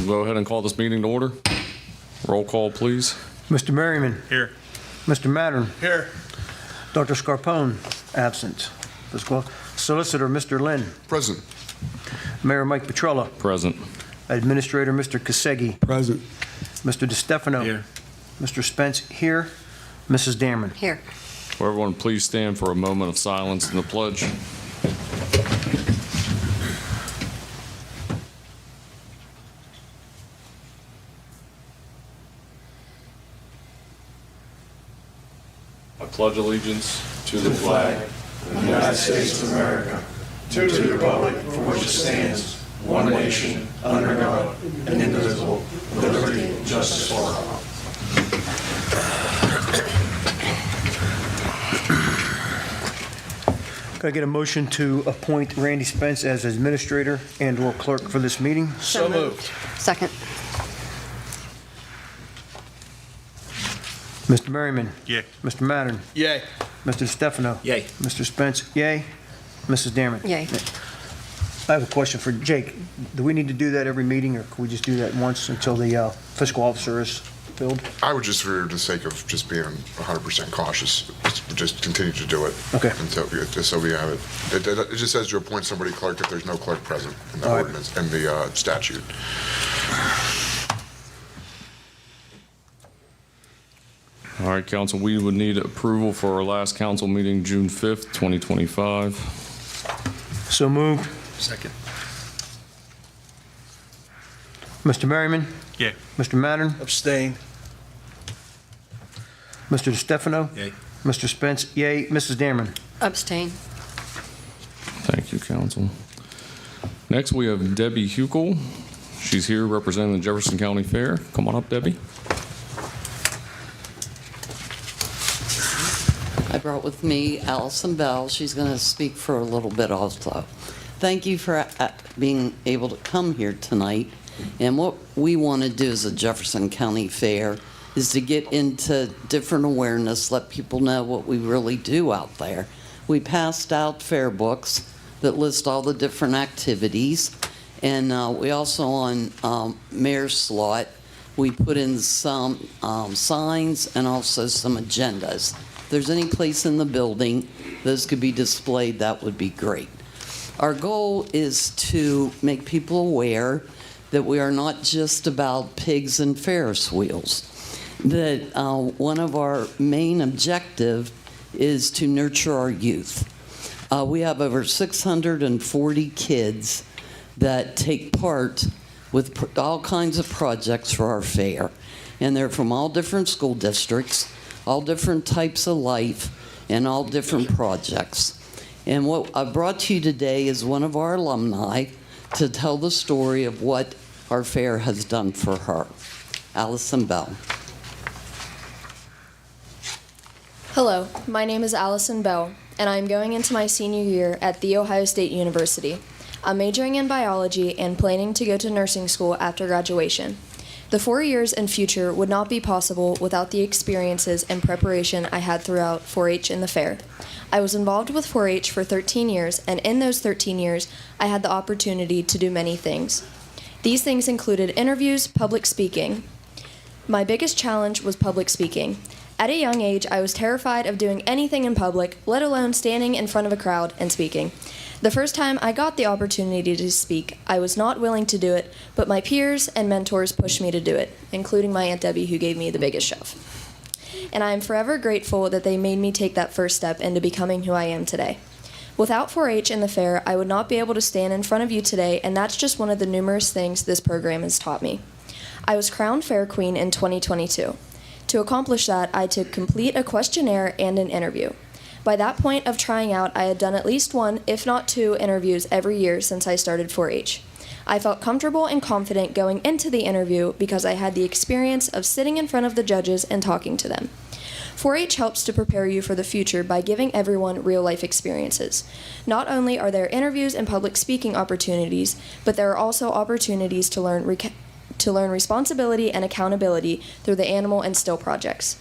We'll go ahead and call this meeting to order. Roll call, please. Mr. Merriman. Here. Mr. Mattern. Here. Dr. Scarpone, absent. Solicitor, Mr. Lynn. Present. Mayor Mike Petrella. Present. Administrator, Mr. Kasegi. Present. Mr. DiStefano. Here. Mr. Spence here. Mrs. Damerman. Here. Will everyone please stand for a moment of silence in the pledge? I pledge allegiance to the flag of the United States of America, to the republic for which it stands, one nation, under God, and indivisible, with liberty and justice for all. Could I get a motion to appoint Randy Spence as administrator and/or clerk for this meeting? So moved. Second. Mr. Merriman. Yay. Mr. Mattern. Yay. Mr. DiStefano. Yay. Mr. Spence, yay. Mrs. Damerman. Yay. I have a question for Jake. Do we need to do that every meeting, or can we just do that once until the fiscal officer is filled? I would just, for the sake of just being 100% cautious, just continue to do it. Okay. Until, just so we have it. It just says to appoint somebody clerk if there's no clerk present in the All right. ordinance, and the statute. All right, council, we would need approval for our last council meeting, June 5th, 2025. So moved. Second. Mr. Merriman. Yay. Mr. Mattern. Abstain. Mr. DiStefano. Yay. Mr. Spence, yay. Mrs. Damerman. Abstain. Thank you, council. Next, we have Debbie Huckel. She's here representing the Jefferson County Fair. Come on up, Debbie. I brought with me Allison Bell. She's going to speak for a little bit also. Thank you for being able to come here tonight. And what we want to do as a Jefferson County Fair is to get into different awareness, let people know what we really do out there. We passed out fair books that list all the different activities. And we also, on Mayor's Slot, we put in some signs and also some agendas. If there's any place in the building those could be displayed, that would be great. Our goal is to make people aware that we are not just about pigs and Ferris wheels, that one of our main objective is to nurture our youth. We have over 640 kids that take part with all kinds of projects for our fair, and they're from all different school districts, all different types of life, and all different projects. And what I brought to you today is one of our alumni to tell the story of what our fair has done for her. Allison Bell. Hello, my name is Allison Bell, and I'm going into my senior year at The Ohio State University. I'm majoring in biology and planning to go to nursing school after graduation. The 4 years and future would not be possible without the experiences and preparation I had throughout 4-H and the fair. I was involved with 4-H for 13 years, and in those 13 years, I had the opportunity to do many things. These things included interviews, public speaking. My biggest challenge was public speaking. At a young age, I was terrified of doing anything in public, let alone standing in front of a crowd and speaking. The first time I got the opportunity to speak, I was not willing to do it, but my peers and mentors pushed me to do it, including my Aunt Debbie, who gave me the biggest shove. And I am forever grateful that they made me take that first step into becoming who I am today. Without 4-H and the fair, I would not be able to stand in front of you today, and that's just one of the numerous things this program has taught me. I was crowned Fair Queen in 2022. To accomplish that, I had to complete a questionnaire and an interview. By that point of trying out, I had done at least one, if not two, interviews every year since I started 4-H. I felt comfortable and confident going into the interview because I had the experience of sitting in front of the judges and talking to them. 4-H helps to prepare you for the future by giving everyone real-life experiences. Not only are there interviews and public speaking opportunities, but there are also opportunities to learn responsibility and accountability through the animal and still projects.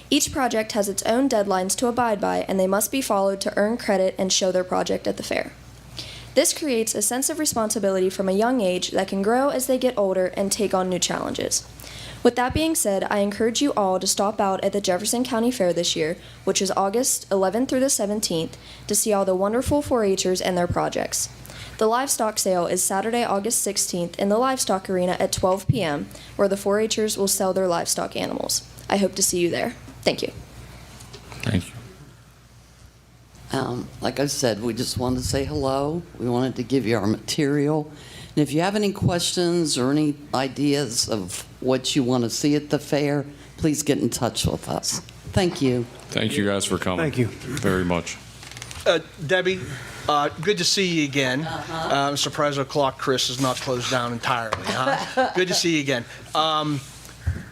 Each project has its own deadlines to abide by, and they must be followed to earn credit and show their project at the fair. This creates a sense of responsibility from a young age that can grow as they get older and take on new challenges. With that being said, I encourage you all to stop out at the Jefferson County Fair this year, which is August 11th through the 17th, to see all the wonderful 4-H'ers and their projects. The livestock sale is Saturday, August 16th in the Livestock Arena at 12 p.m., where the 4-H'ers will sell their livestock animals. I hope to see you there. Thank you. Thank you. Like I said, we just wanted to say hello. We wanted to give you our material. And if you have any questions or any ideas of what you want to see at the fair, please get in touch with us. Thank you. Thank you guys for coming. Thank you. Very much. Debbie, good to see you again. I'm surprised our clock, Chris, is not closed down entirely. Huh? Good to see you again.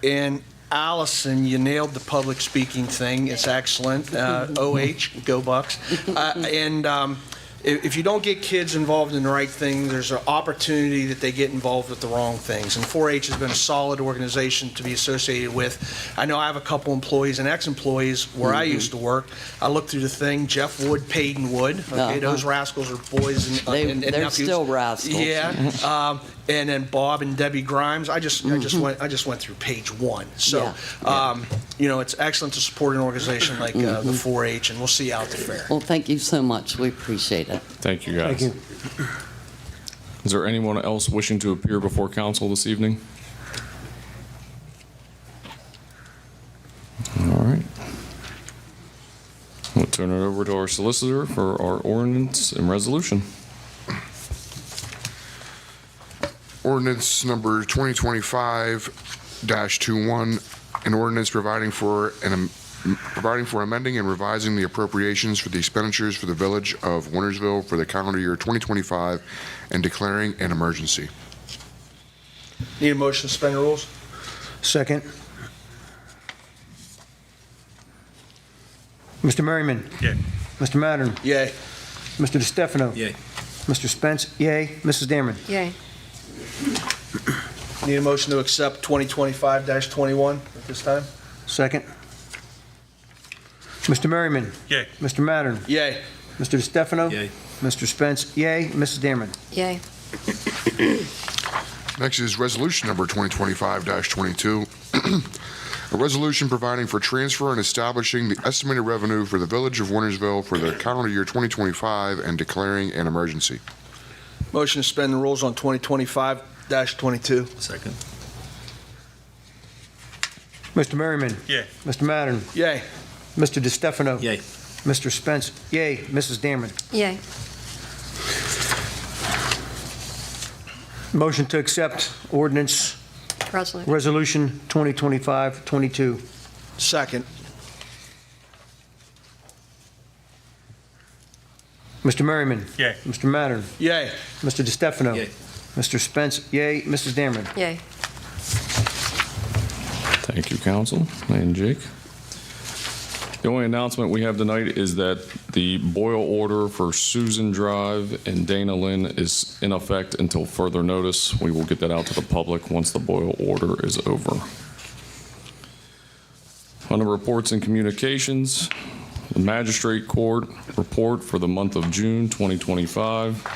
And Allison, you nailed the public speaking thing. It's excellent. OH, go Bucks. If you don't get kids involved in the right thing, there's an opportunity that they get involved with the wrong things. And 4-H has been a solid organization to be associated with. I know I have a couple employees and ex-employees where I used to work. I looked through the thing, Jeff Wood, Peyton Wood. Okay, those rascals are boys and They're nephews. still rascals. Yeah. And then Bob and Debbie Grimes. I just went through page 1. So, it's excellent to support an organization like the 4-H, and we'll see you out at the fair. Well, thank you so much. We appreciate it. Thank you, guys. Thank you. Is there anyone else wishing to appear before council this evening? All right. We'll turn it over to our solicitor for our ordinance and resolution. Ordinance number 2025-21, an ordinance providing for amending and revising the appropriations for the expenditures for the village of Wintersville for the calendar year 2025 and declaring an emergency. Need a motion to suspend the rules? Second. Mr. Merriman? Yay. Mr. Mattern? Yay. Mr. DeStefano? Yay. Mr. Spence? Yay. Mrs. Dearman? Yay. Need a motion to accept 2025-21 at this time? Second. Mr. Merriman? Yay. Mr. Mattern? Yay. Mr. DeStefano? Yay. Mr. Spence? Yay. Mrs. Dearman? Yay. Next is resolution number 2025-22, a resolution providing for transfer and establishing the estimated revenue for the village of Wintersville for the calendar year 2025 and declaring an emergency. Motion to suspend the rules on 2025-22. Second. Mr. Merriman? Yay. Mr. Mattern? Yay. Mr. DeStefano? Yay. Mr. Spence? Yay. Mrs. Dearman? Yay. Motion to accept ordinance resolution 2025-22. Second. Mr. Merriman? Yay. Mr. Mattern? Yay. Mr. DeStefano? Yay. Mr. Spence? Yay. Mrs. Dearman? Yay. Thank you, council and Jake. The only announcement we have tonight is that the boil order for Susan Drive and Dana Lynn is in effect until further notice. We will get that out to the public once the boil order is over. Under reports and communications, the magistrate court report for the month of June 2025.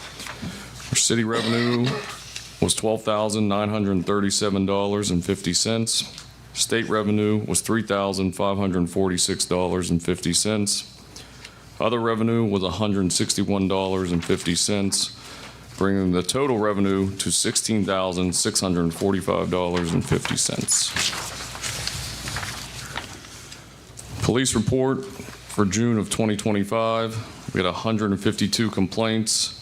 Our city revenue was $12,937.50. State revenue was $3,546.50. Other revenue was $161.50, bringing the total revenue to $16,645.50. Police report for June of 2025, we had 152 complaints,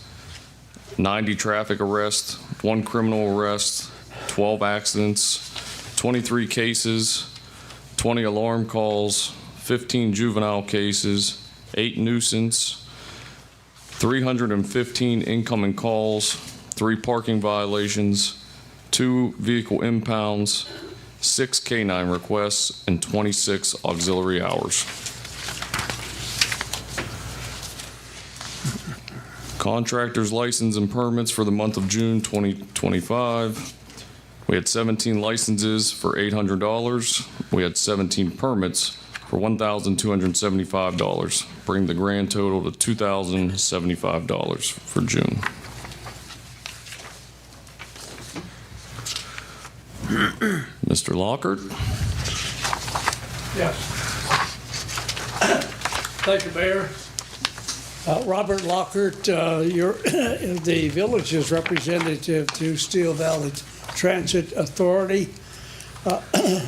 90 traffic arrests, 1 criminal arrest, 12 accidents, 23 cases, 20 alarm calls, 15 juvenile cases, 8 nuisance, 315 incoming calls, 3 parking violations, 2 vehicle impounds, 6 K-9 requests, and 26 auxiliary hours. Contractors' license and permits for the month of June 2025. We had 17 licenses for $800. We had 17 permits for $1,275, bringing the grand total to $2,075 for June. Mr. Lockhart? Yes. Thank you, Mayor. Robert Lockhart, you're the village's representative to Steel Valley Transit Authority.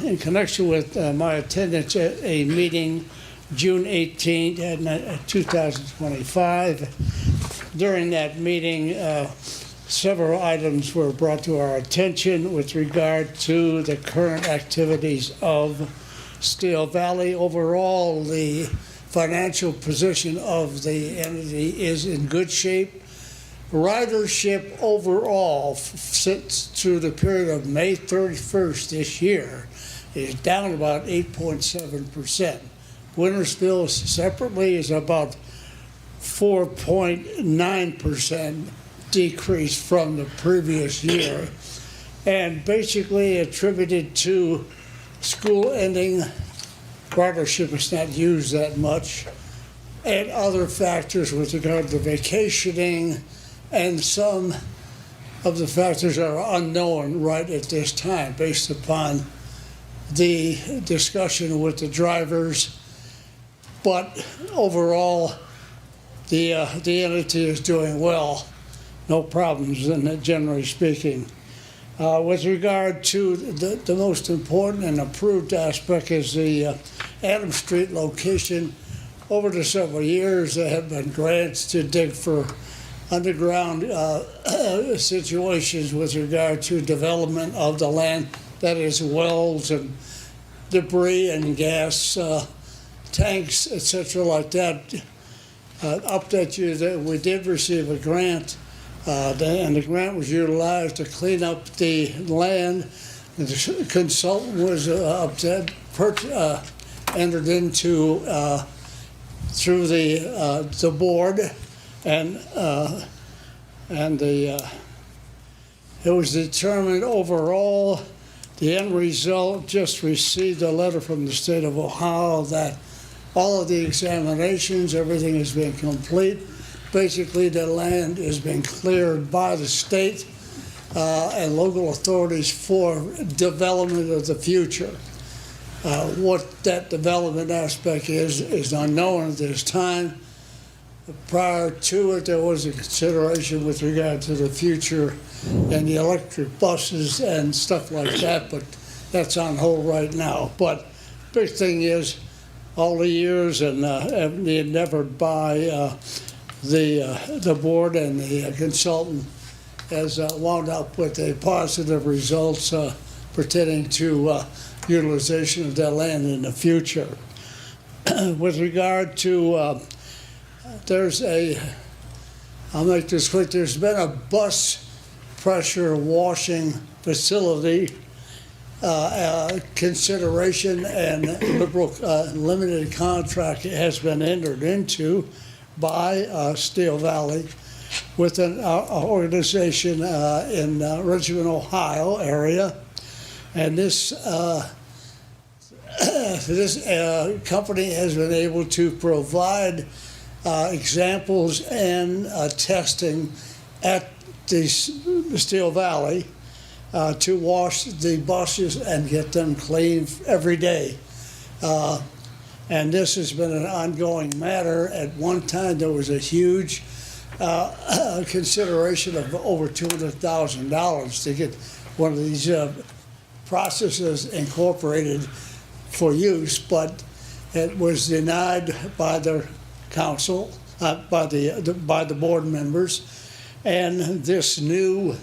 In connection with my attendance at a meeting June 18th, 2025. During that meeting, several items were brought to our attention with regard to the current activities of Steel Valley. Overall, the financial position of the entity is in good shape. Ridership overall, since through the period of May 31st this year, is down about 8.7%. Wintersville separately is about 4.9% decrease from the previous year, and basically attributed to school ending. Ridership is not used that much, and other factors with regard to vacationing, and some of the factors are unknown right at this time based upon the discussion with the drivers. But overall, the entity is doing well. No problems in it, generally speaking. With regard to the most important and approved aspect is the Adams Street location. Over the several years, there have been grants to dig for underground situations with regard to development of the land, that is wells and debris and gas tanks, etc. like that. Update you that we did receive a grant, and the grant was utilized to clean up the land. The consultant was entered into through the board, and it was determined overall, the end result, just received a letter from the state of Ohio that all of the examinations, everything has been complete. Basically, the land has been cleared by the state and local authorities for development of the future. What that development aspect is unknown at this time. Prior to it, there was a consideration with regard to the future and the electric buses and stuff like that, but that's on hold right now. But big thing is, all the years and the endeavor by the board and the consultant has wound up with a positive results pertaining to utilization of that land in the future. With regard to I'll make this quick, there's been a bus pressure washing facility consideration, and limited contract has been entered into by Steel Valley with an organization in Richmond, Ohio area. And this company has been able to provide examples and testing at the Steel Valley to wash the buses and get them clean every day. And this has been an ongoing matter. At one time, there was a huge consideration of over $200,000 to get one of these processes incorporated for use, but it was denied by the council, by the board members, and this new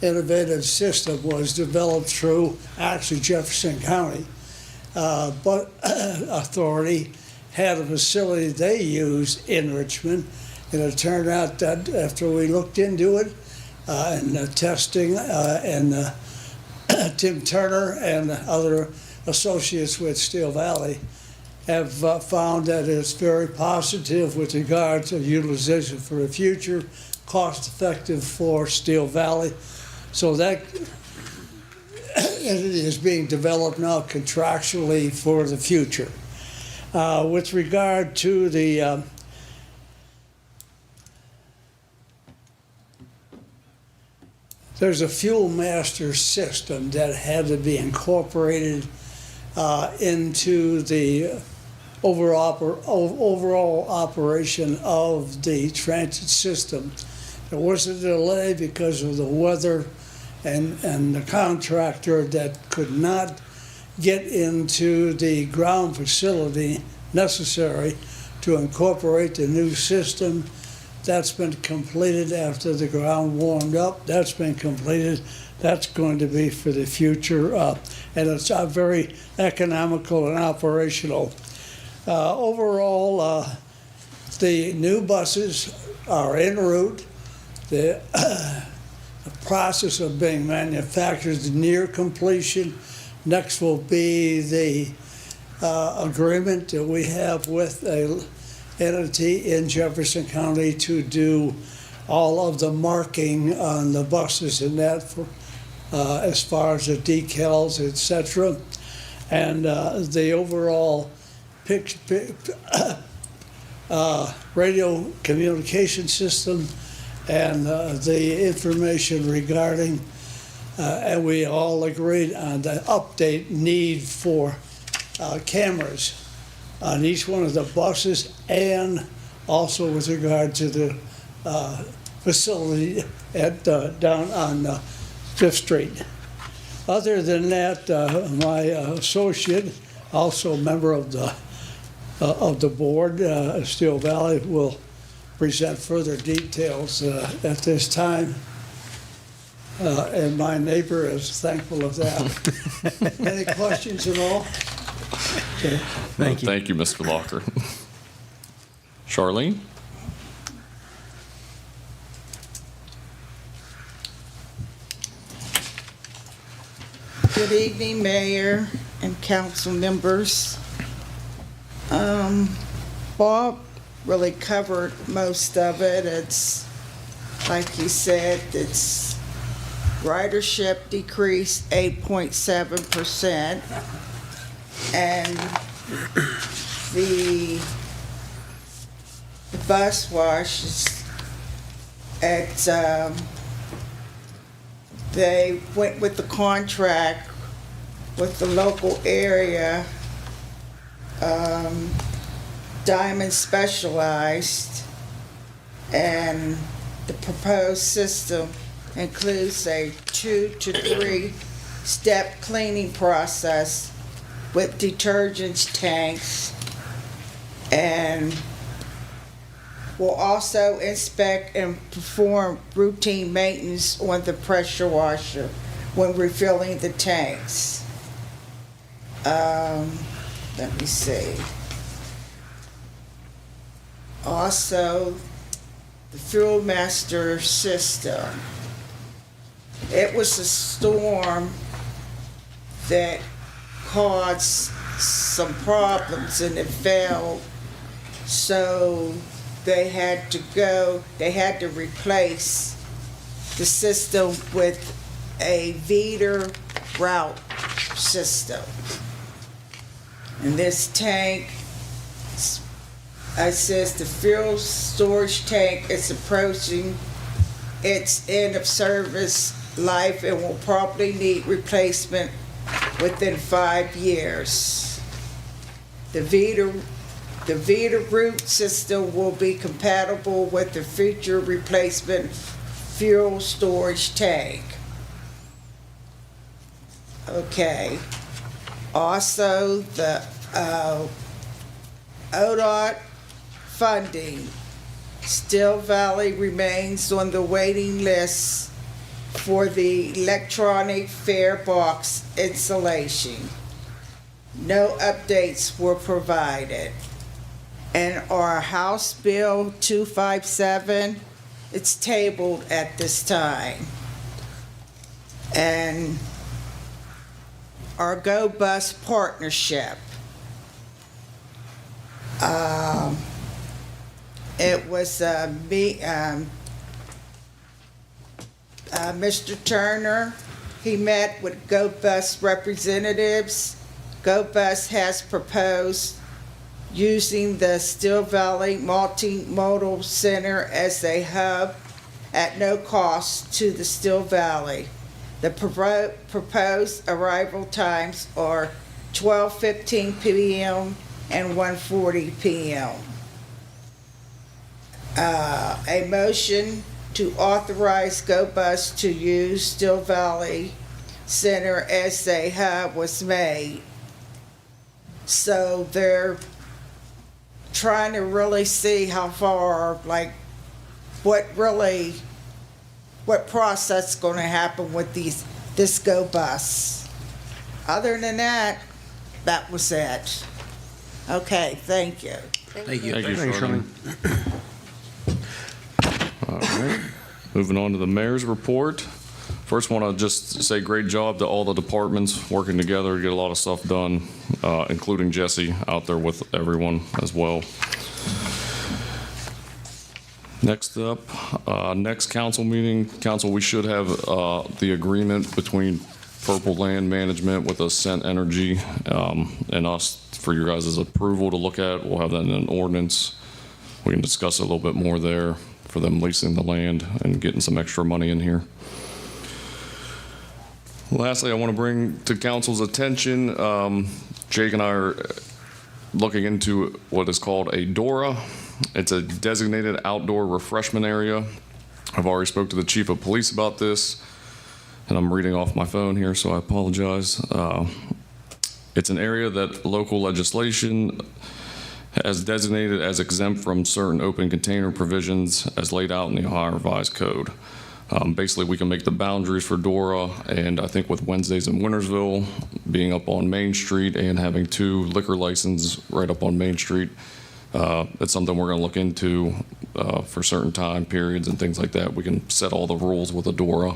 innovative system was developed through actually Jefferson County but authority had a facility they use in Richmond, and it turned out that after we looked into it and testing and Tim Turner and other associates with Steel Valley have found that it's very positive with regard to utilization for the future, cost effective for Steel Valley. So that entity is being developed now contractually for the future. With regard to the there's a fuel master system that had to be incorporated into the overall operation of the transit system. There was a delay because of the weather and the contractor that could not get into the ground facility necessary to incorporate the new system. That's been completed after the ground warmed up. That's been completed. That's going to be for the future, and it's very economical and operational. Overall, the new buses are en route. The process of being manufactured is near completion. Next will be the agreement that we have with an entity in Jefferson County to do all of the marking on the buses and that for, as far as the decals, etc. And the overall radio communication system and the information regarding, and we all agreed on the update need for cameras on each one of the buses, and also with regard to the facility at down on Fifth Street. Other than that, my associate, also a member of the board, Steel Valley, will present further details at this time. And my neighbor is thankful of that. Any questions at all? Okay. Thank you. Thank you, Mr. Locker. Charlene? Good evening, Mayor and council members. Bob really covered most of it. It's, like he said, it's ridership decreased 8.7%, and the bus wash is at, they went with the contract with the local area, Diamond Specialized, and the proposed system includes a 2 to 3 step cleaning process with detergents tanks, and will also inspect and perform routine maintenance on the pressure washer when refilling the tanks. Let me see. Also, the Fuel Master system. It was a storm that caused some problems and it failed, so they had to replace the system with a Veeder route system. And this tank, it says the fuel storage tank is approaching its end of service life and will probably need replacement within 5 years. The Veeder route system will be compatible with the future replacement fuel storage tank. Okay. Also, the ODOT funding. Steel Valley remains on the waiting list for the electronic fare box installation. No updates were provided. And our House Bill 257, it's tabled at this time. And our Go Bus partnership. It was Mr. Turner. He met with Go Bus representatives. Go Bus has proposed using the Steel Valley Multimodal Center as a hub at no cost to the Still Valley. The proposed arrival times are 12:15 p.m. and 1:40 p.m. A motion to authorize Go Bus to use Still Valley Center as a hub was made. So they're trying to really see how far, like, what process is going to happen with this Go Bus. Other than that, that was it. Okay, thank you. Thank you, Thanks, Charlene. All right. Moving on to the mayor's report. First, want to just say great job to all the departments working together to get a lot of stuff done, including Jesse out there with everyone as well. Next up, next council meeting. Council, we should have the agreement between Purple Land Management with Ascent Energy and us for your guys' approval to look at. We'll have that in an ordinance. We can discuss it a little bit more there for them leasing the land and getting some extra money in here. Lastly, I want to bring to council's attention, Jake and I are looking into what is called a DORA. It's a Designated Outdoor Refreshment Area. I've already spoke to the chief of police about this, and I'm reading off my phone here, so I apologize. It's an area that local legislation has designated as exempt from certain open container provisions as laid out in the Ohio Revised Code. Basically, we can make the boundaries for DORA, and I think with Wednesdays in Wintersville being up on Main Street and having 2 liquor licenses right up on Main Street, it's something we're going to look into for certain time periods and things like that. We can set all the rules with a DORA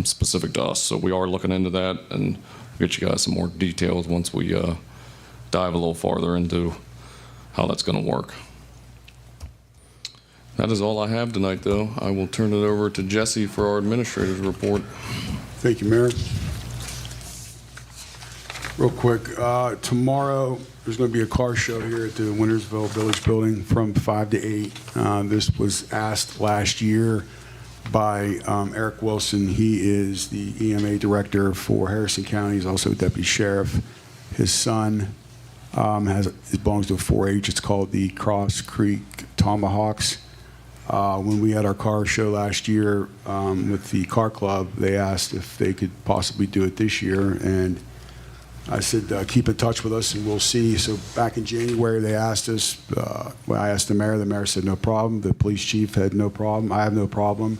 specific to us. So we are looking into that, and we'll get you guys some more details once we dive a little farther into how that's going to work. That is all I have tonight, though. I will turn it over to Jesse for our administrator's report. Thank you, Mayor. Real quick, tomorrow there's going to be a car show here at the Wintersville Village Building from 5 to 8. This was asked last year by Eric Wilson. He is the EMA director for Harrison County. He's also a deputy sheriff. His son it belongs to a 4-H. It's called the Cross Creek Tomahawks. When we had our car show last year with the car club, they asked if they could possibly do it this year, and I said, keep in touch with us and we'll see. So back in January, they asked us, I asked the mayor said no problem, the police chief had no problem, I have no problem.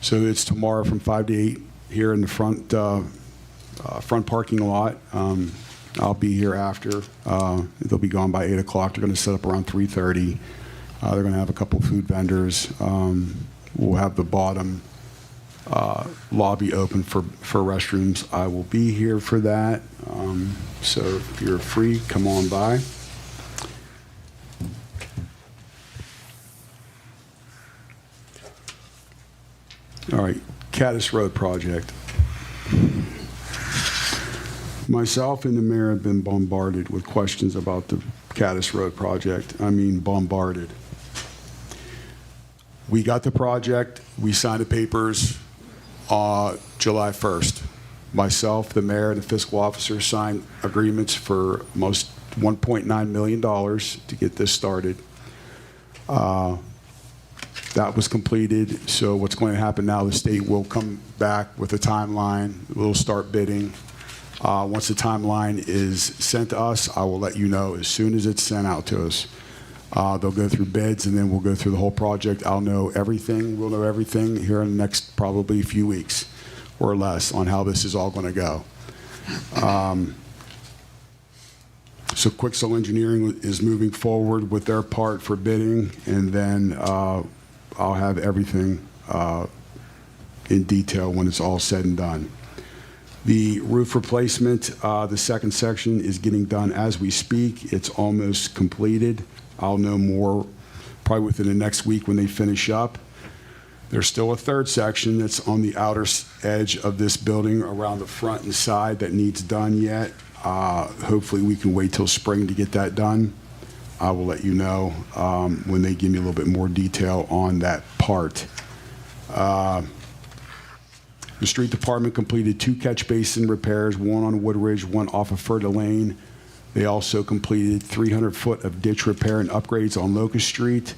So it's tomorrow from 5 to 8 here in the front parking lot. I'll be here after. They'll be gone by 8 o'clock. They're going to set up around 3:30. They're going to have a couple food vendors. We'll have the bottom lobby open for restrooms. I will be here for that. So if you're free, come on by. All right, Caddis Road project. Myself and the mayor have been bombarded with questions about the Caddis Road project. I mean, bombarded. We got the project, we signed the papers July 1st. Myself, the mayor, and the fiscal officer signed agreements for most $1.9 million to get this started. That was completed, so what's going to happen now, the state will come back with a timeline. We'll start bidding. Once the timeline is sent to us, I will let you know as soon as it's sent out to us. They'll go through bids, and then we'll go through the whole project. I'll know everything. We'll know everything here in the next probably few weeks or less on how this is all going to go. So Quicksell Engineering is moving forward with their part for bidding, and then I'll have everything in detail when it's all said and done. The roof replacement, the second section is getting done as we speak. It's almost completed. I'll know more probably within the next week when they finish up. There's still a third section that's on the outer edge of this building around the front and side that needs done yet. Hopefully we can wait till spring to get that done. I will let you know when they give me a little bit more detail on that part. The street department completed 2 catch basin repairs, one on Woodridge, one off of Ferda Lane. They also completed 300 foot of ditch repair and upgrades on Locust Street.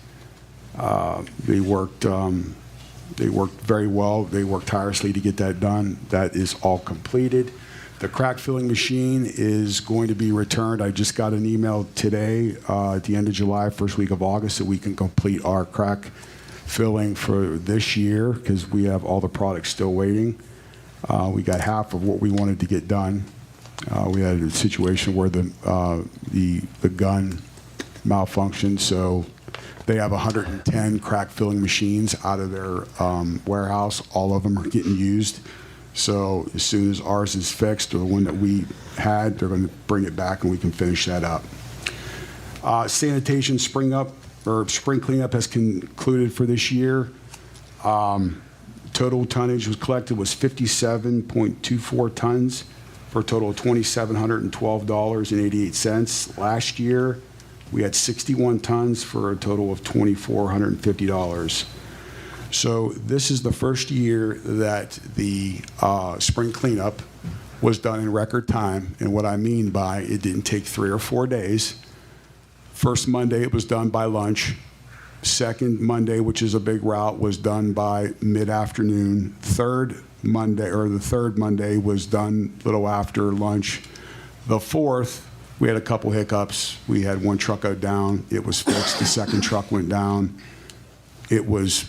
They worked very well. They worked tirelessly to get that done. That is all completed. The crack filling machine is going to be returned. I just got an email today at the end of July, first week of August, that we can complete our crack filling for this year because we have all the products still waiting. We got half of what we wanted to get done. We had a situation where the gun malfunctioned, so they have 110 crack filling machines out of their warehouse. All of them are getting used. So as soon as ours is fixed, or the one that we had, they're going to bring it back and we can finish that up. Sanitation spring cleanup has concluded for this year. Total tonnage was collected was 57.24 tons for a total of $2,712.88. Last year, we had 61 tons for a total of $2,450. So this is the first year that the spring cleanup was done in record time. And what I mean by it didn't take 3 or 4 days. First Monday, it was done by lunch. Second Monday, which is a big route, was done by mid-afternoon. The third Monday was done a little after lunch. The fourth, we had a couple hiccups. We had one truck go down. It was fixed. The second truck went down. It was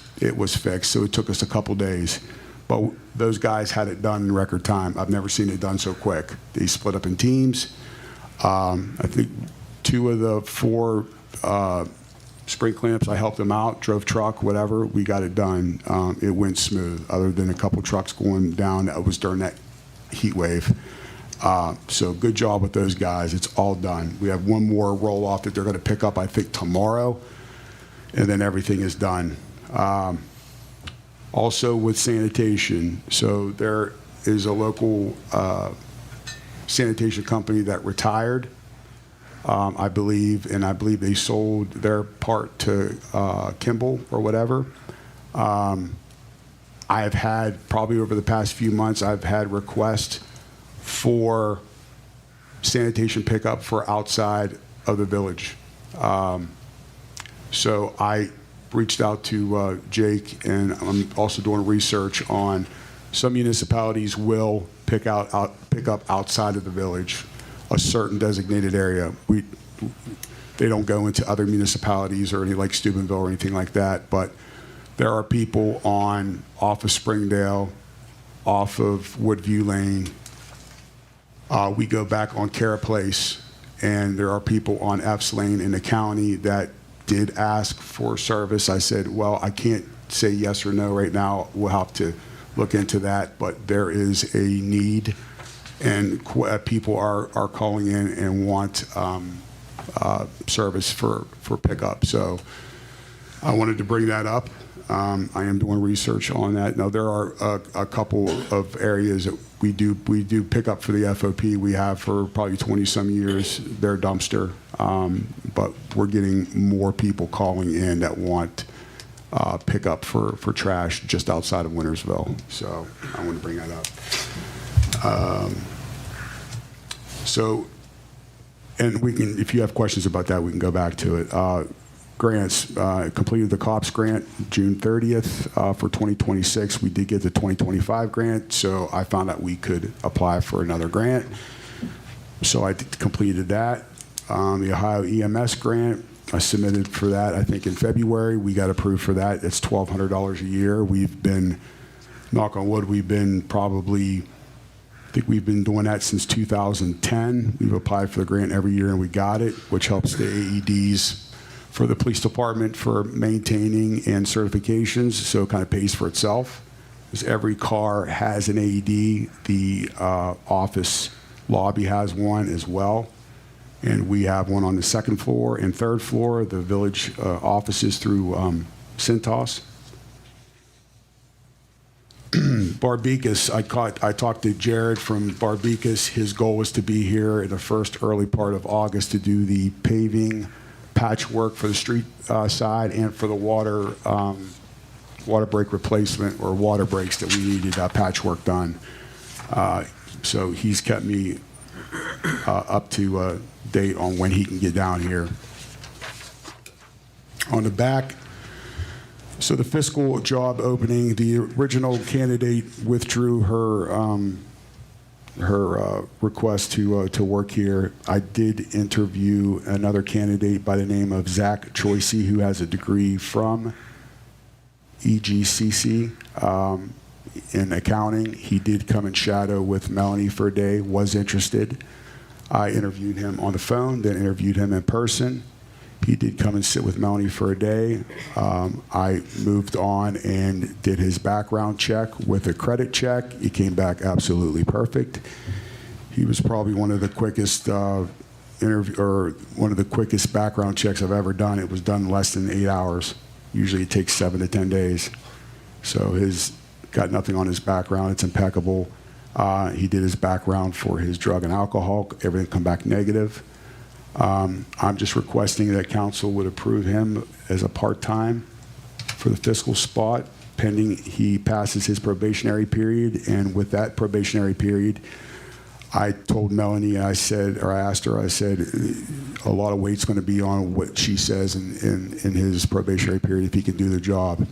fixed, so it took us a couple days. But those guys had it done in record time. I've never seen it done so quick. They split up in teams. I think 2 of the 4 spring cleanups, I helped them out, drove truck, whatever. We got it done. It went smooth, other than a couple trucks going down. That was during that heat wave. So good job with those guys. It's all done. We have one more roll off that they're going to pick up, I think, tomorrow, and then everything is done. Also with sanitation, so there is a local sanitation company that retired, I believe they sold their part to Kimball or whatever. I have had, probably over the past few months, I've had requests for sanitation pickup for outside of the village. So I reached out to Jake, and I'm also doing research on some municipalities will pick up outside of the village, a certain designated area. They don't go into other municipalities or any like Steubenville or anything like that, but there are people off of Springdale, off of Woodview Lane. We go back on Cara Place, and there are people on F's Lane in the county that did ask for service. I said, well, I can't say yes or no right now. We'll have to look into that, but there is a need, and people are calling in and want service for pickup. So I wanted to bring that up. I am doing research on that. Now, there are a couple of areas that we do pick up for the FOP. We have for probably 20-some years their dumpster, but we're getting more people calling in that want pickup for trash just outside of Wintersville. So I want to bring that up. So, and we can, if you have questions about that, we can go back to it. Grants, completed the COPS grant June 30th for 2026. We did get the 2025 grant, so I found out we could apply for another grant. So I completed that. The Ohio EMS grant, I submitted for that, I think in February. We got approved for that. It's $1,200 a year. We've been, knock on wood, we've been probably, I think we've been doing that since 2010. We've applied for the grant every year and we got it, which helps the AEDs for the police department for maintaining and certifications, so it kind of pays for itself. Because every car has an AED. The office lobby has one as well. And we have one on the 2nd floor and 3rd floor, the village offices through Cintas. Barbicas, I talked to Jared from Barbicas. His goal was to be here in the first early part of August to do the paving patchwork for the street side and for the water water break replacement or water breaks that we needed patchwork done. So he's kept me up to date on when he can get down here. On the back, so the fiscal job opening, the original candidate withdrew her request to work here. I did interview another candidate by the name of Zach Choicey, who has a degree from EGCC in accounting. He did come and shadow with Melanie for a day, was interested. I interviewed him on the phone, then interviewed him in person. He did come and sit with Melanie for a day. I moved on and did his background check with a credit check. He came back absolutely perfect. He was probably one of the quickest one of the quickest background checks I've ever done. It was done in less than 8 hours. Usually it takes 7 to 10 days. So he's got nothing on his background. It's impeccable. He did his background for his drug and alcohol. Everything come back negative. I'm just requesting that council would approve him as a part-time for the fiscal spot, pending he passes his probationary period. And with that probationary period, I told Melanie, I said, or I asked her, I said, a lot of weight's going to be on what she says in his probationary period if he can do the job.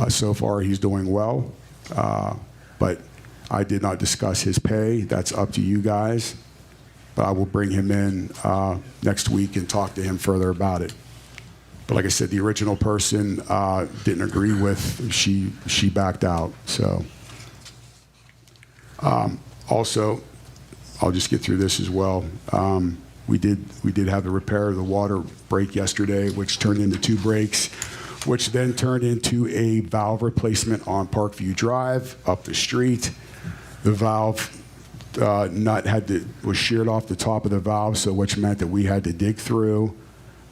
So far, he's doing well, but I did not discuss his pay. That's up to you guys. But I will bring him in next week and talk to him further about it. But like I said, the original person didn't agree with, she backed out. So also, I'll just get through this as well. We did have the repair of the water break yesterday, which turned into 2 breaks, which then turned into a valve replacement on Parkview Drive up the street. The valve nut was sheared off the top of the valve, so which meant that we had to dig through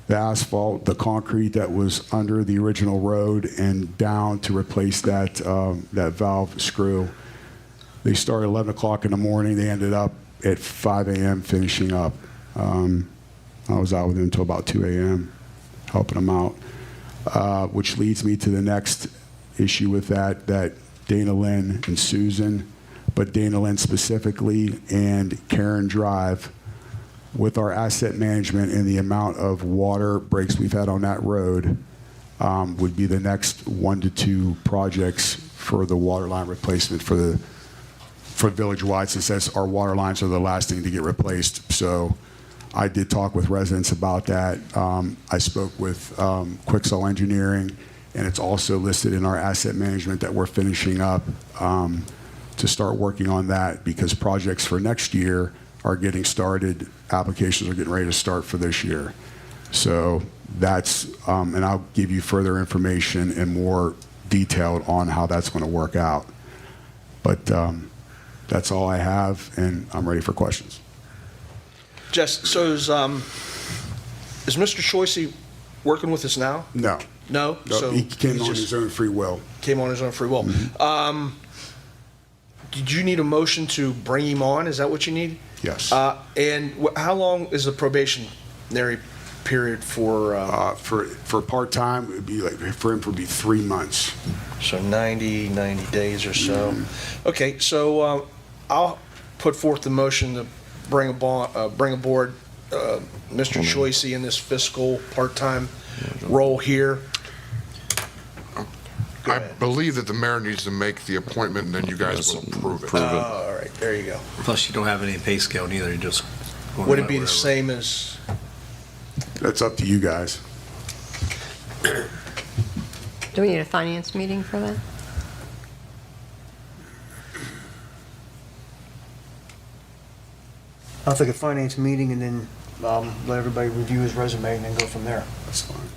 the asphalt, the concrete that was under the original road, and down to replace that valve screw. They started 11 o'clock in the morning. They ended up at 5 a.m. finishing up. I was out with them until about 2 a.m. helping them out, which leads me to the next issue with that Dana Lynn and Susan, but Dana Lynn specifically and Karen Drive, with our asset management and the amount of water breaks we've had on that road, would be the next 1 to 2 projects for the water line replacement for village-wide, since our water lines are the last thing to get replaced. So I did talk with residents about that. I spoke with Quixel Engineering, and it's also listed in our asset management that we're finishing up to start working on that, because projects for next year are getting started. Applications are getting ready to start for this year. So that's, and I'll give you further information and more detailed on how that's going to work out. But that's all I have, and I'm ready for questions. Jess, so is Mr. Choicey working with us now? No. No? So he came on his own free will. Came on his own free will. Mm-hmm. Did you need a motion to bring him on? Is that what you need? Yes. And how long is the probationary period for? For part-time, it would be like, for him, it would be 3 months. So 90 days or so. Mm-hmm. Okay, so I'll put forth the motion to bring aboard Mr. Choicey in this fiscal part-time role here. I believe that the mayor needs to make the appointment, and then you guys will approve it. All right, there you go. Plus, you don't have any pay scale neither. You just Would it be the same as? That's up to you guys. Do we need a finance meeting for that? I'll take a finance meeting and then let everybody review his resume and then go from there. That's fine.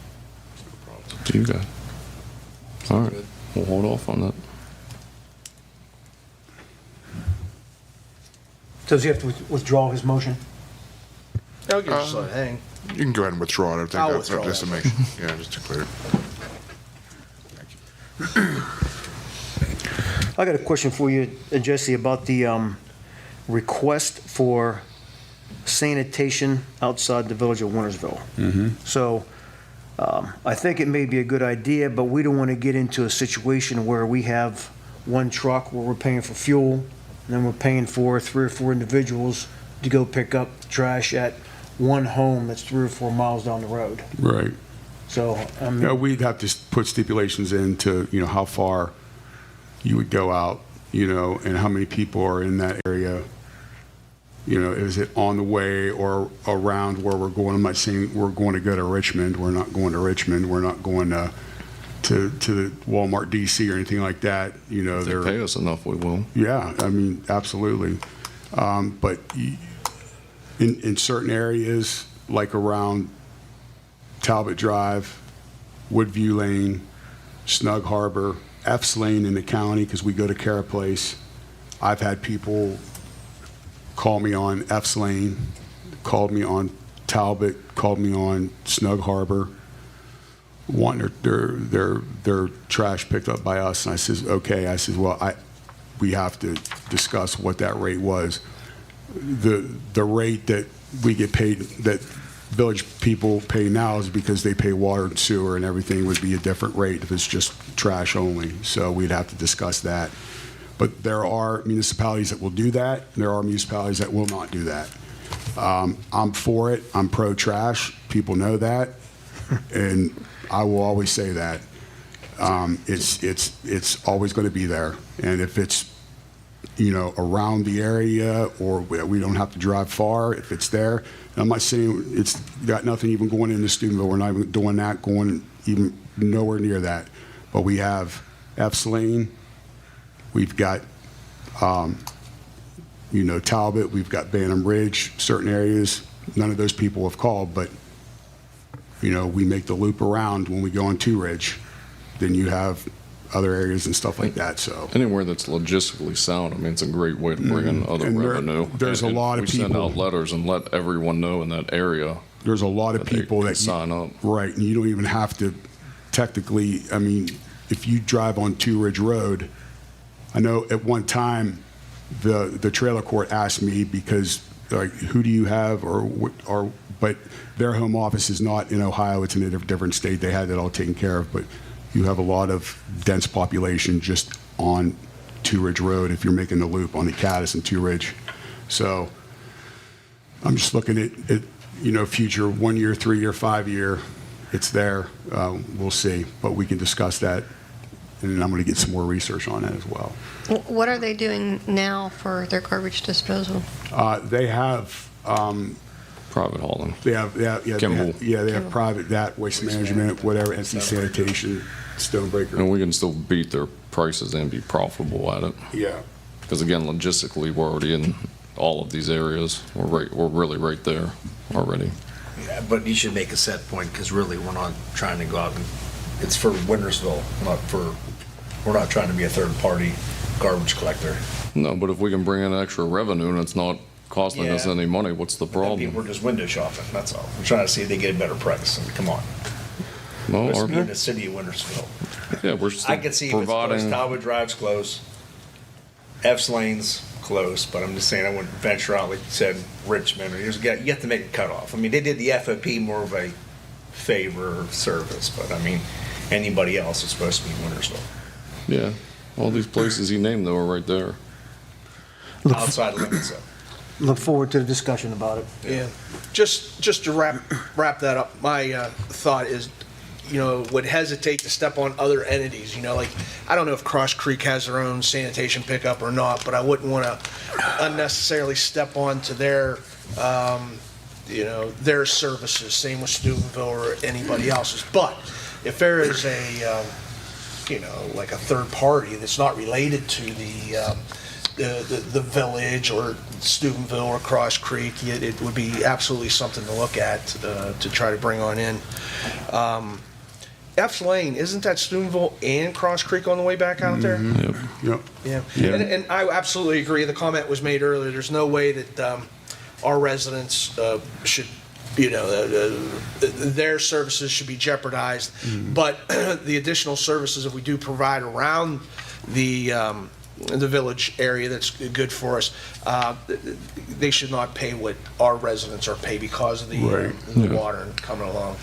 Do you guys? All right, we'll hold off on that. So does he have to withdraw his motion? I'll just let it hang. You can go ahead and withdraw it. I think I'll that's withdraw just to that. make, yeah, just to clear it. I got a question for you, Jesse, about the request for sanitation outside the village of Wintersville. Mm-hmm. So I think it may be a good idea, but we don't want to get into a situation where we have one truck where we're paying for fuel, and then we're paying for 3 or 4 individuals to go pick up trash at one home that's 3 or 4 miles down the road. Right. So, I mean, Yeah, we'd have to put stipulations into, how far you would go out, and how many people are in that area. Is it on the way or around where we're going? I'm not saying we're going to go to Richmond. We're not going to Richmond. We're not going to the Walmart DC or anything like that. If they pay us enough, we will. Yeah, I mean, absolutely. But in certain areas, like around Talbot Drive, Woodview Lane, Snug Harbor, F's Lane in the county, because we go to Cara Place, I've had people call me on F's Lane, called me on Talbot, called me on Snug Harbor, wanting their trash picked up by us. And I says, okay. I says, well, we have to discuss what that rate was. The rate that we get paid, that village people pay now, is because they pay water and sewer, and everything would be a different rate if it's just trash only. So we'd have to discuss that. But there are municipalities that will do that, and there are municipalities that will not do that. I'm for it. I'm pro-trash. People know that, and I will always say that. It's always going to be there, and if it's around the area, or we don't have to drive far, if it's there. And I'm not saying it's got nothing even going into Steubenville. We're not even doing that, going even nowhere near that. But we have F's Lane. We've got, Talbot. We've got Bantam Ridge, certain areas. None of those people have called, but, we make the loop around when we go on Two Ridge. Then you have other areas and stuff like that, so. Anywhere that's logistically sound, I mean, it's a great way to bring in other revenue. There's a lot of We send people. out letters and let everyone know in that area. There's a lot of that they people can that. sign up. Right, and you don't even have to technically, I mean, if you drive on Two Ridge Road, I know at one time, the trailer court asked me, because, like, who do you have, but their home office is not in Ohio, it's in a different state, they had that all taken care of, but you have a lot of dense population just on Two Ridge Road if you're making the loop on the Caddis and Two Ridge. So I'm just looking at future 1 year, 3 year, 5 year, it's there. We'll see, but we can discuss that, and I'm going to get some more research on that as well. What are they doing now for their garbage disposal? They have Private hauling. They have Kimball. they have private, that waste management, whatever, NC Sanitation, Stonebreaker. And we can still beat their prices and be profitable at it. Yeah. Because again, logistically, we're already in all of these areas. We're really right there already. Yeah, but you should make a set point, because really, we're not trying to go out and, it's for Wintersville, we're not trying to be a third-party garbage collector. No, but if we can bring in extra revenue and it's not costing us Yeah. any money, what's the But then problem? we're just window shopping, that's all. We're trying to see if they get a better price. I mean, come on. No, Let's our- be in the city of Wintersville. yeah, we're I still can see if it's close, providing. Talbot Drive's close, F's Lane's close, but I'm just saying I wouldn't venture out, like you said, Richmond, or you have to make a cutoff. I mean, they did the FOP more of a favor of service, but I mean, anybody else is supposed to be Wintersville. Yeah, all these places he named though are right there. Outside limits, though. look forward to the discussion about it. Yeah, just to wrap that up, my thought is, would hesitate to step on other entities, like, I don't know if Cross Creek has their own sanitation pickup or not, but I wouldn't want to unnecessarily step on to their, their services, same with Steubenville or anybody else's. But if there is a, like a third party that's not related to the village or Steubenville or Cross Creek, it would be absolutely something to look at to try to bring on in. F's Lane, isn't that Steubenville and Cross Creek on the way back out there? Yep. Yep. Yeah. Yeah. And I absolutely agree. The comment was made earlier. There's no way that our residents should, their services should be jeopardized. But the additional services that we do provide around the village area that's good for us, they should not pay what our residents are paid because of the Right. the water coming along.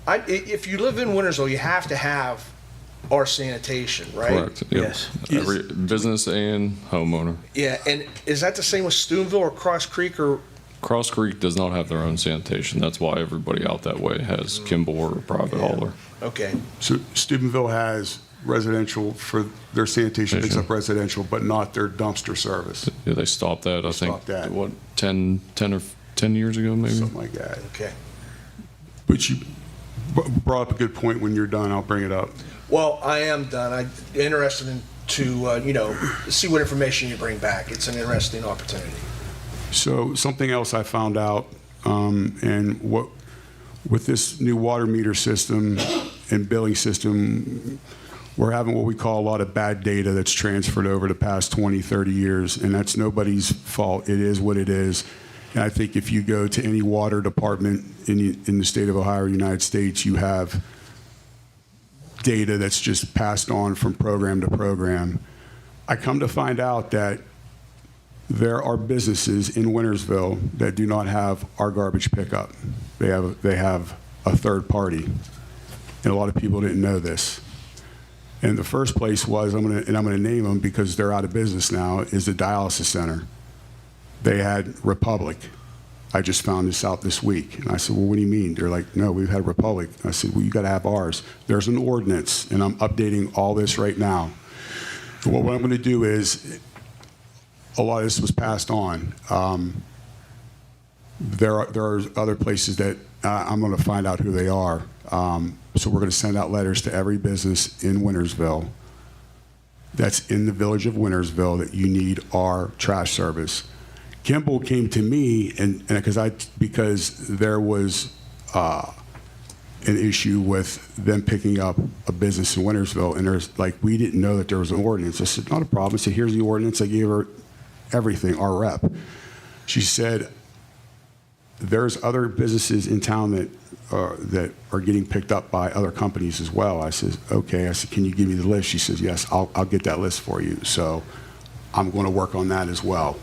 If you live in Wintersville, you have to have our sanitation, right? Correct. Yep. Yes. Every business and homeowner. Yeah, and is that the same with Steubenville or Cross Creek or? Cross Creek does not have their own sanitation. That's why everybody out that way has Kimball or private hauler. Okay, So Steubenville has residential for their sanitation, picks up residential, but not their dumpster service, Yeah, they stopped that, I think, stopped that. what, 10 years ago, maybe? something like that. okay. But you brought up a good point. When you're done, I'll bring it up. Well, I am done. I'm interested in see what information you bring back. It's an interesting opportunity. So something else I found out, and with this new water meter system and billing system, we're having what we call a lot of bad data that's transferred over the past 20, 30 years, and that's nobody's fault. It is what it is. And I think if you go to any water department in the state of Ohio or United States, you have data that's just passed on from program to program. I come to find out that there are businesses in Wintersville that do not have our garbage pickup. They have a third party, and a lot of people didn't know this. And the first place was, I'm gonna name them because they're out of business now, is the dialysis center. They had Republic. I just found this out this week. And I said, well, what do you mean? They're like, no, we've had Republic. I said, well, you got to have ours. There's an ordinance, and I'm updating all this right now. And what I'm going to do is, a lot of this was passed on. There are other places that I'm going to find out who they are. So we're going to send out letters to every business in Wintersville that's in the village of Wintersville that you need our trash service. Kimball came to me and because there was an issue with them picking up a business in Wintersville, and there's like, we didn't know that there was an ordinance. I said, not a problem. I said, here's the ordinance. I gave her everything, our rep. She said, there's other businesses in town that are getting picked up by other companies as well. I said, okay. I said, can you give me the list? She says, yes, I'll get that list for you. So I'm going to work on that as well.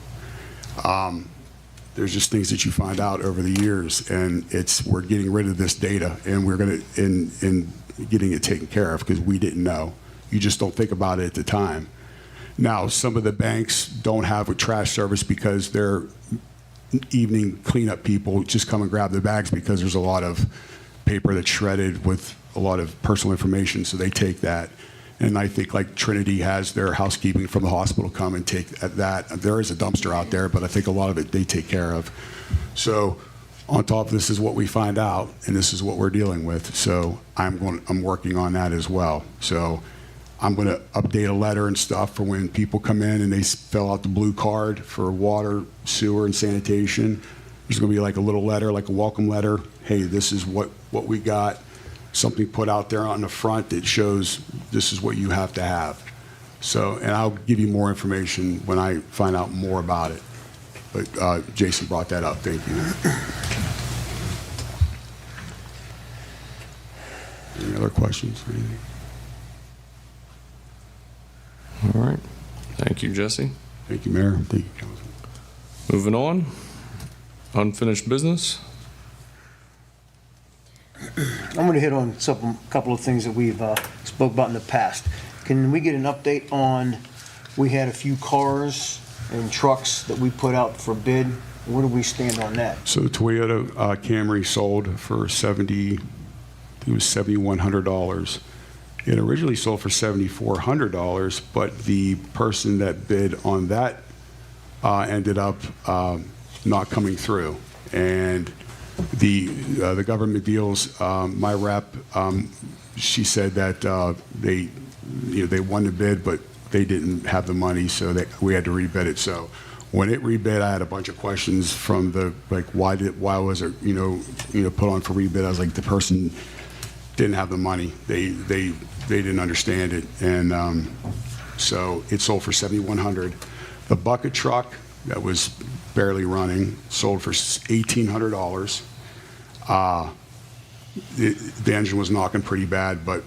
There's just things that you find out over the years, and we're getting rid of this data, and we're going to in getting it taken care of because we didn't know. You just don't think about it at the time. Now, some of the banks don't have a trash service because their evening cleanup people just come and grab the bags because there's a lot of paper that's shredded with a lot of personal information, so they take that. And I think like Trinity has their housekeeping from the hospital come and take that. There is a dumpster out there, but I think a lot of it they take care of. So on top of this is what we find out, and this is what we're dealing with. So I'm working on that as well. So I'm going to update a letter and stuff for when people come in and they fill out the blue card for water, sewer, and sanitation. There's going to be like a little letter, like a welcome letter. Hey, this is what we got. Something put out there on the front that shows this is what you have to have. So, and I'll give you more information when I find out more about it. But Jason brought that up. Thank you. Any other questions or anything? All right. Thank you, Jesse. Thank you, Mayor. Thank you, Council. Moving on. Unfinished business. I'm going to hit on a couple of things that we've spoke about in the past. Can we get an update on, we had a few cars and trucks that we put out for bid. Where do we stand on that? So the Toyota Camry sold for $7,100. It originally sold for $7,400, but the person that bid on that ended up not coming through. And the government deals, my rep, she said that they won the bid, but they didn't have the money, so we had to rebid it. So when it rebid, I had a bunch of questions from why was it put on for rebid? I was like, the person didn't have the money. They didn't understand it, and so it sold for $7,100. The bucket truck that was barely running sold for $1,800. The engine was knocking pretty bad, but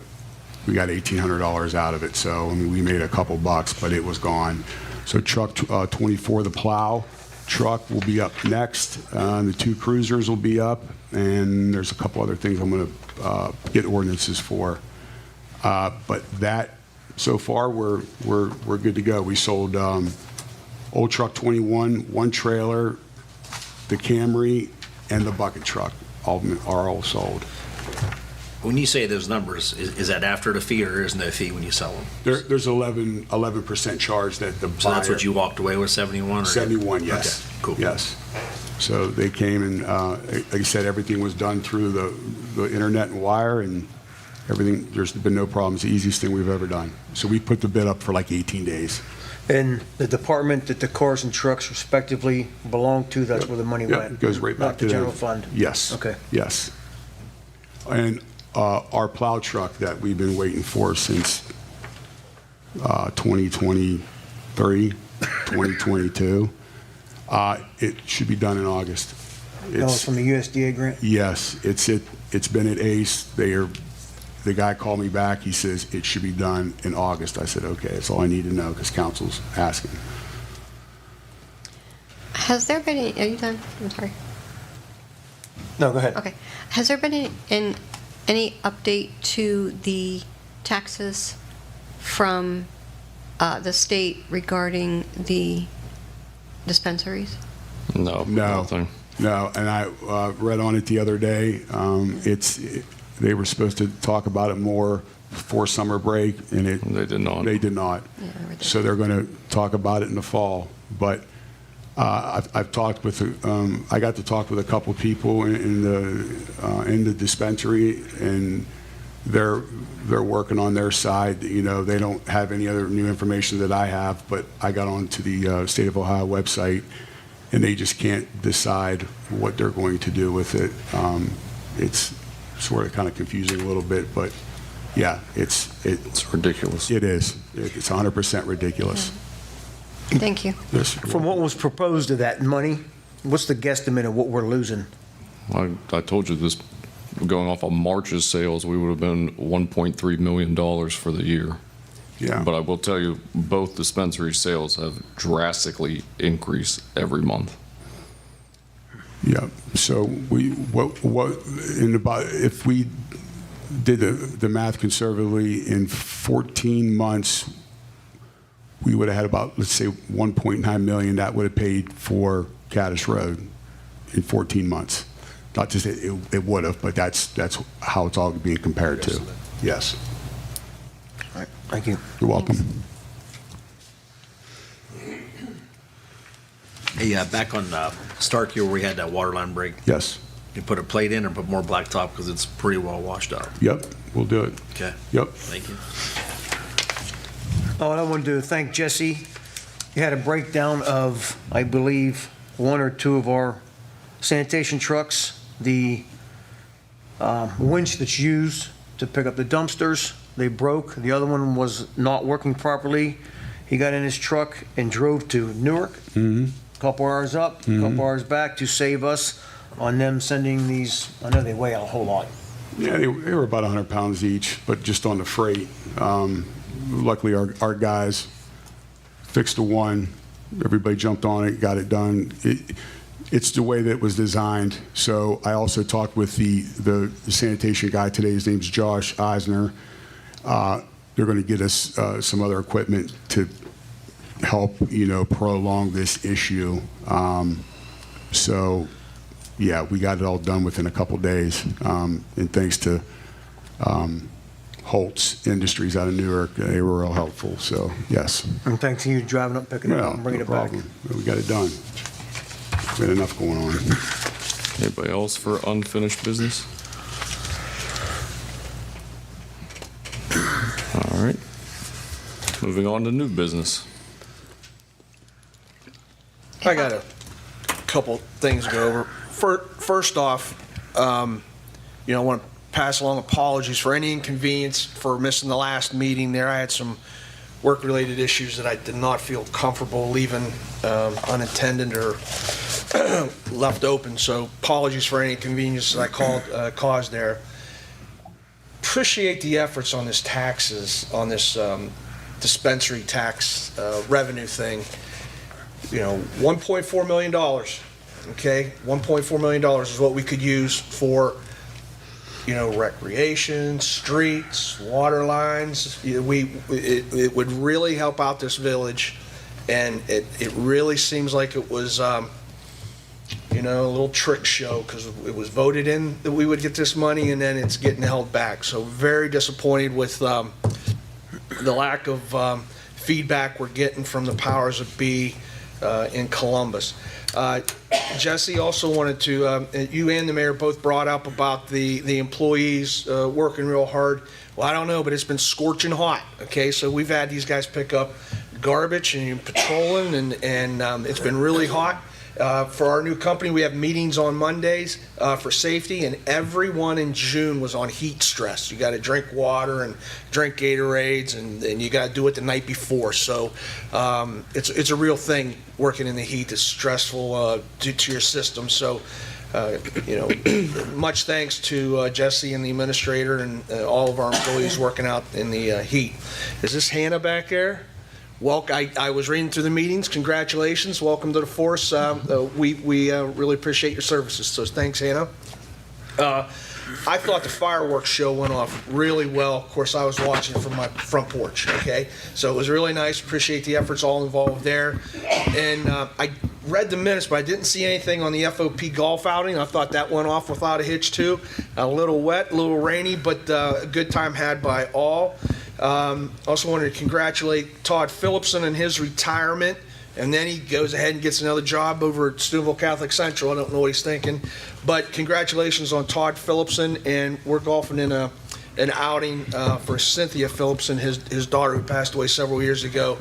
we got $1,800 out of it. So I mean, we made a couple bucks, but it was gone. So truck 24, the plow, truck will be up next. The 2 cruisers will be up, and there's a couple other things I'm going to get ordinances for. But that, so far, we're good to go. We sold old truck 21, 1 trailer, the Camry, and the bucket truck. All of them are all sold. When you say those numbers, is that after the fee, or is no fee when you sell them? There's 11% charge that the buyer. So that's what you walked away with, 71? Or? 71, yes. Okay, cool. Yes. So they came and, like I said, everything was done through the internet and wire, and everything, there's been no problems. The easiest thing we've ever done. So we put the bid up for like 18 days. And the department that the cars and trucks respectively belong to, that's where the money Yeah, went? it goes right back Not to the them. general fund? Yes. Okay. Yes. And our plow truck that we've been waiting for since 2023, 2022, it should be done in August. That was from the USDA grant? Yes, it's been at ACE. The guy called me back. He says it should be done in August. I said, okay, that's all I need to know because council's asking. Has there been any, are you done? I'm sorry. No, go ahead. Okay. Has there been any update to the taxes from the state regarding the dispensaries? No, nothing. No, and I read on it the other day. They were supposed to talk about it more before summer break, and They did not. They did not. Yeah, I read that. So they're going to talk about it in the fall. But I've talked with, I got to talk with a couple people in the dispensary, and they're working on their side. You know, they don't have any other new information that I have, but I got onto the State of Ohio website, and they just can't decide what they're going to do with it. It's sort of kind of confusing a little bit, but yeah, it's ridiculous. It is. It's 100% ridiculous. Thank you. Yes. From what was proposed of that money, what's the guesstimate of what we're losing? I told you this, going off of March's sales, we would have been $1.3 million for the year. Yeah. But I will tell you, both dispensary sales have drastically increased every month. Yeah, so if we did the math conservatively, in 14 months, we would have had about, let's say, 1.9 million that would have paid for Caddis Road in 14 months. Not to say it would have, but that's how it's all being compared to. Yes. All right, thank you. You're welcome. Hey, back on Stark here where we had that water line break, Yes. you put a plate in or put more blacktop because it's pretty well washed up? Yep, we'll do it. Okay. Yep. Thank you. Oh, and I wanted to thank Jesse. You had a breakdown of, I believe, 1 or 2 of our sanitation trucks. The winch that's used to pick up the dumpsters, they broke. The other one was not working properly. He got in his truck and drove to Newark. Couple hours up, couple hours back to save us on them sending these. I know they weigh a whole lot. Yeah, they were about 100 pounds each, but just on the freight. Luckily, our guys fixed the one. Everybody jumped on it, got it done. It's the way that it was designed. So I also talked with the sanitation guy today. His name's Josh Eisner. They're going to get us some other equipment to help, prolong this issue. So, yeah, we got it all done within a couple days. And thanks to Holtz Industries out of Newark, they were real helpful. So, yes. And thanks to you driving up, picking it up, and bringing no it back. problem. We got it done. We had enough going on. Anybody else for unfinished business? All right. Moving on to new business. I got a couple things to go over. First off, I want to pass along apologies for any inconvenience for missing the last meeting there. I had some work-related issues that I did not feel comfortable leaving unattended or left open, so apologies for any inconvenience that I caused there. Appreciate the efforts on this taxes, on this dispensary tax revenue thing. $1.4 million, okay? $1.4 million is what we could use for, recreation, streets, water lines. It would really help out this village, and it really seems like it was, a little trick show, because it was voted in that we would get this money, and then it's getting held back. So very disappointed with the lack of feedback we're getting from the powers that be in Columbus. Jesse also wanted to, you and the mayor both brought up about the employees working real hard. Well, I don't know, but it's been scorching hot, okay? So we've had these guys pick up garbage and patrolling, and it's been really hot. For our new company, we have meetings on Mondays for safety, and everyone in June was on heat stress. You got to drink water and drink Gatorades, and you got to do it the night before. So it's a real thing working in the heat. It's stressful due to your system. So much thanks to Jesse and the administrator and all of our employees working out in the heat. Is this Hannah back there? Well, I was reading through the meetings. Congratulations. Welcome to the force. We really appreciate your services. So thanks, Hannah. I thought the fireworks show went off really well. Of course, I was watching from my front porch, okay? So it was really nice. Appreciate the efforts all involved there. And I read the minutes, but I didn't see anything on the FOP golf outing. I thought that went off without a hitch, too. A little wet, a little rainy, but a good time had by all. Also wanted to congratulate Todd Phillipson in his retirement, and then he goes ahead and gets another job over at Steubenville Catholic Central. I don't know what he's thinking, but congratulations on Todd Phillipson, and we're golfing in an outing for Cynthia Phillipson, his daughter who passed away several years ago,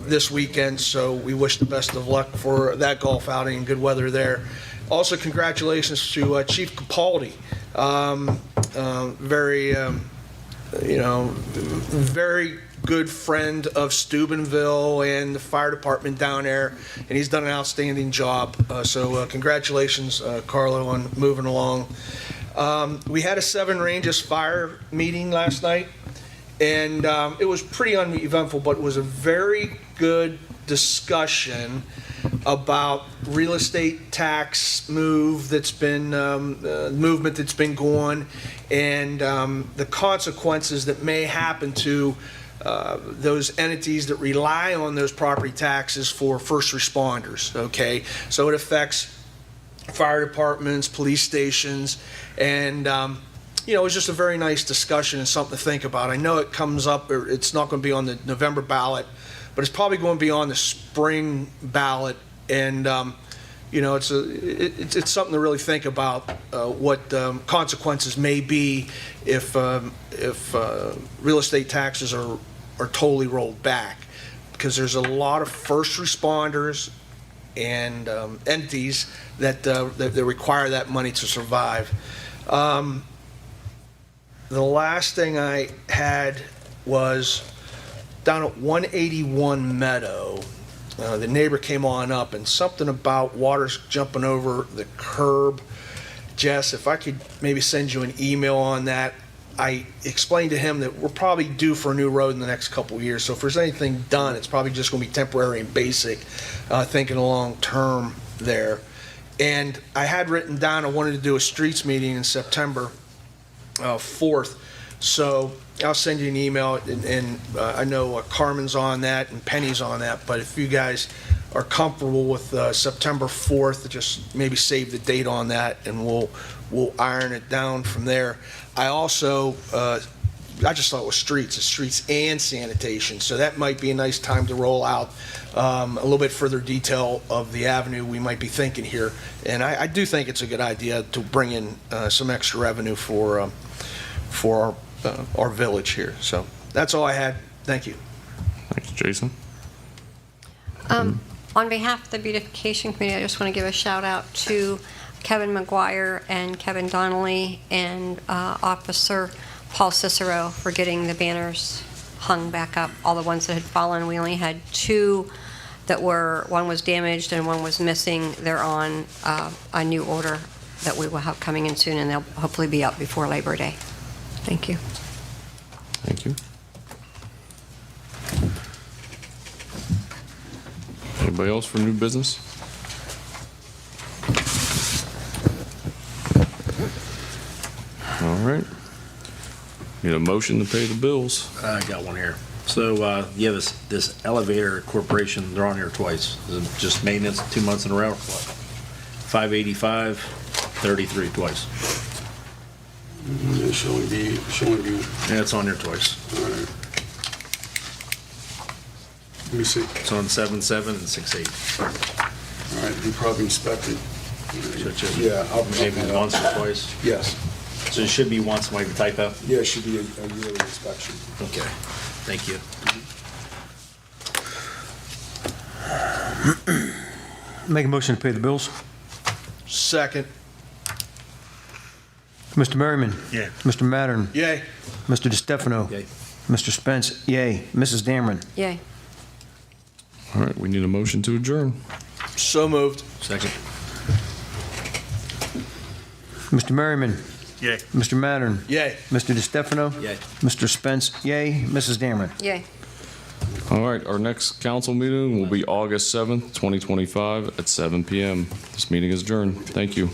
this weekend. So we wish the best of luck for that golf outing and good weather there. Also, congratulations to Chief Capaldi, very good friend of Steubenville and the fire department down there, and he's done an outstanding job. So congratulations, Carlo, on moving along. We had a Seven Ranges fire meeting last night, and it was pretty uneventful, but it was a very good discussion about real estate tax movement that's been going, and the consequences that may happen to those entities that rely on those property taxes for first responders. Okay, so it affects fire departments, police stations, and it was just a very nice discussion and something to think about. I know it comes up, or it's not going to be on the November ballot, but it's probably going to be on the spring ballot, and it's something to really think about what consequences may be if real estate taxes are totally rolled back, because there's a lot of first responders and entities that require that money to survive. The last thing I had was down at 181 Meadow. The neighbor came on up, and something about water's jumping over the curb. Jess, if I could maybe send you an email on that. I explained to him that we're probably due for a new road in the next couple of years, so if there's anything done, it's probably just going to be temporary and basic, thinking long term there. And I had written down I wanted to do a streets meeting in September 4th, so I'll send you an email, and I know Carmen's on that and Penny's on that, but if you guys are comfortable with September 4th, just maybe save the date on that, and we'll iron it down from there. I also, I just thought it was streets and sanitation, so that might be a nice time to roll out a little bit further detail of the avenue we might be thinking here. And I do think it's a good idea to bring in some extra revenue for our village here. So that's all I had. Thank you. Thanks, Jason. On behalf of the Beautification Committee, I just want to give a shout out to Kevin McGuire and Kevin Donnelly and Officer Paul Cicero for getting the banners hung back up, all the ones that had fallen. We only had two that one was damaged and one was missing. They're on a new order that we will have coming in soon, and they'll hopefully be up before Labor Day. Thank you. Thank you. Anybody else for new business? All right. Need a motion to pay the bills. I got one here. So, yeah, this elevator corporation, they're on here twice. Is it just maintenance 2 months in a row? What? 585, 33 twice. It should only be, Yeah, it's on here twice. all right. Let me see. It's on 7.7 and 6.8. All right, you probably inspected. Yeah, I'll bring Maybe that up. once or twice. Yes. So it should be once, might be typo. Yeah, it should be a yearly inspection. Okay, thank you. Make a motion to pay the bills. Second. Mr. Merriman? Yeah. Mr. Mattern? Yay. Mr. DeStefano? Yay. Mr. Spence? Yay. Mrs. Dameron? Yay. All right, we need a motion to adjourn. So moved. Second. Mr. Merriman? Yay. Mr. Mattern? Yay. Mr. DeStefano? Yay. Mr. Spence? Yay. Mrs. Dameron? Yay. All right, our next council meeting will be August 7th, 2025 at 7 PM. This meeting is adjourned. Thank you.